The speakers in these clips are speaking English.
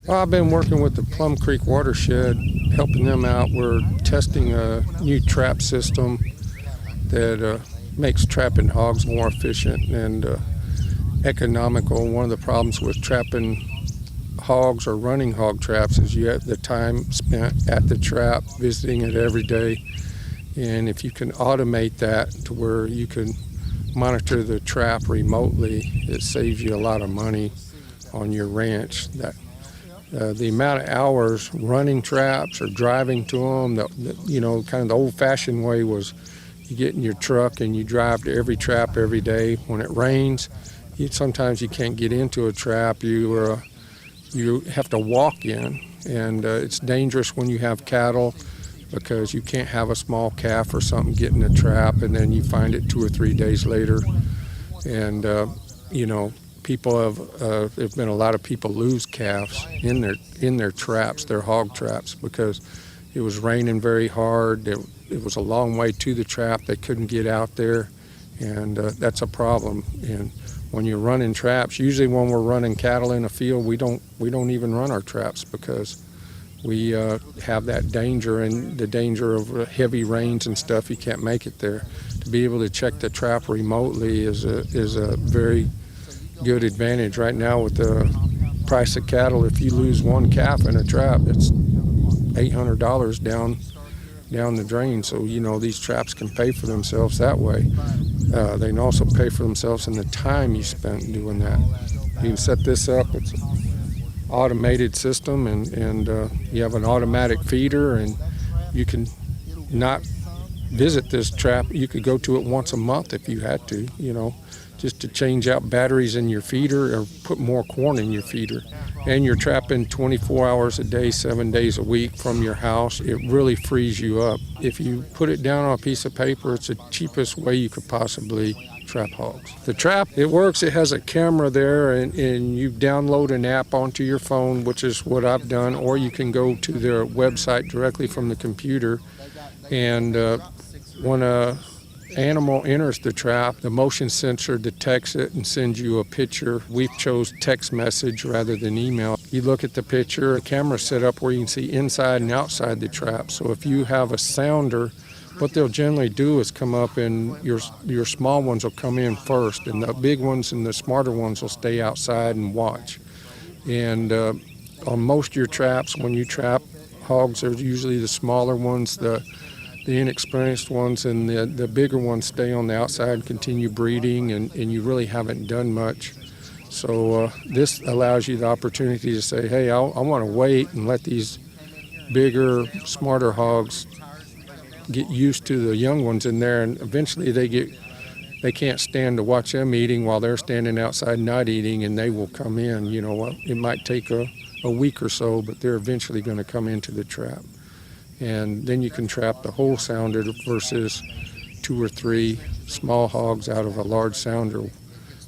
Well, I've been working with the Plum Creek watershed, helping them out. We're testing a new trap system that makes trapping hogs more efficient and economical. One of the problems with trapping hogs or running hog traps is you have the time spent at the trap, visiting it every day. And if you can automate that to where you can monitor the trap remotely, it saves you a lot of money on your ranch. The amount of hours running traps or driving to them, kind of the old-fashioned way was you get in your truck and you drive to every trap every day. When it rains, sometimes you can't get into a trap. You have to walk in, and it's dangerous when you have cattle because you can't have a small calf or something get in a trap and then you find it 2 or 3 days later. And people there've been a lot of people lose calves in their traps, their hog traps, because it was raining very hard. It was a long way to the trap. They couldn't get out there, and that's a problem. And when you're running traps, usually when we're running cattle in a field, we don't even run our traps because we have that danger, and the danger of heavy rains and stuff. You can't make it there. To be able to check the trap remotely is a very good advantage right now with the price of cattle. If you lose one calf in a trap, it's $800 down the drain. So these traps can pay for themselves that way. They can also pay for themselves in the time you spent doing that. You can set this up. It's an automated system, and you have an automatic feeder, and you can not visit this trap. You could go to it once a month if you had to, just to change out batteries in your feeder or put more corn in your feeder. And you're trapping 24 hours a day, 7 days a week from your house. It really frees you up. If you put it down on a piece of paper, it's the cheapest way you could possibly trap hogs. The trap, it works. It has a camera there, and you download an app onto your phone, which is what I've done, or you can go to their website directly from the computer. And when a animal enters the trap, the motion sensor detects it and sends you a picture. We've chose text message rather than email. You look at the picture, a camera set up where you can see inside and outside the trap. So if you have a sounder, what they'll generally do is come up, and your small ones will come in first, and the big ones and the smarter ones will stay outside and watch. And on most of your traps, when you trap hogs, they're usually the smaller ones, the inexperienced ones, and the bigger ones stay on the outside and continue breeding, and you really haven't done much. So this allows you the opportunity to say, hey, I want to wait and let these bigger, smarter hogs get used to the young ones in there, and eventually they can't stand to watch them eating while they're standing outside not eating, and they will come in. It might take a week or so, but they're eventually going to come into the trap. And then you can trap the whole sounder versus 2 or 3 small hogs out of a large sounder.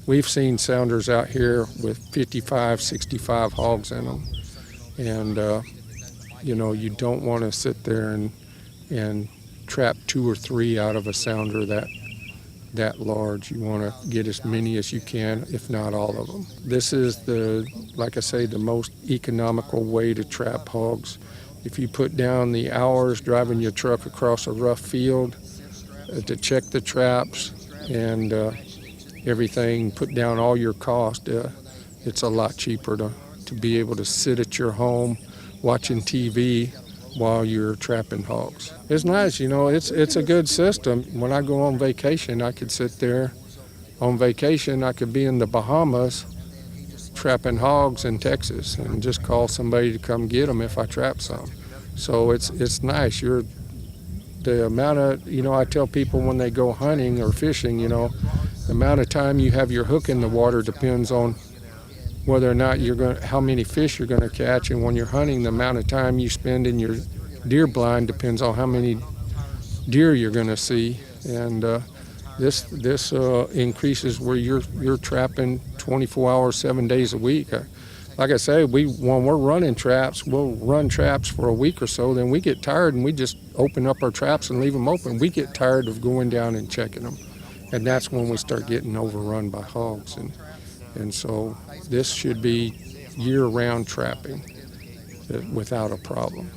We've seen sounders out here with 55, 65 hogs in them. And, you don't want to sit there and trap 2 or 3 out of a sounder that large. You want to get as many as you can, if not all of them. This is like I say, the most economical way to trap hogs. If you put down the hours driving your truck across a rough field to check the traps and everything, put down all your cost, it's a lot cheaper to be able to sit at your home watching TV while you're trapping hogs. It's nice, it's a good system. When I go on vacation, I could sit there on vacation. I could be in the Bahamas trapping hogs in Texas and just call somebody to come get them if I trap some. So it's nice. The amount of, I tell people when they go hunting or fishing, the amount of time you have your hook in the water depends on whether or not how many fish you're going to catch. And when you're hunting, the amount of time you spend in your deer blind depends on how many deer you're going to see. And this increases where you're trapping 24 hours, 7 days a week. Like I say, when we're running traps, we'll run traps for a week or so, then we get tired and we just open up our traps and leave them open. We get tired of going down and checking them. And that's when we start getting overrun by hogs. And so this should be year-round trapping. without a problem.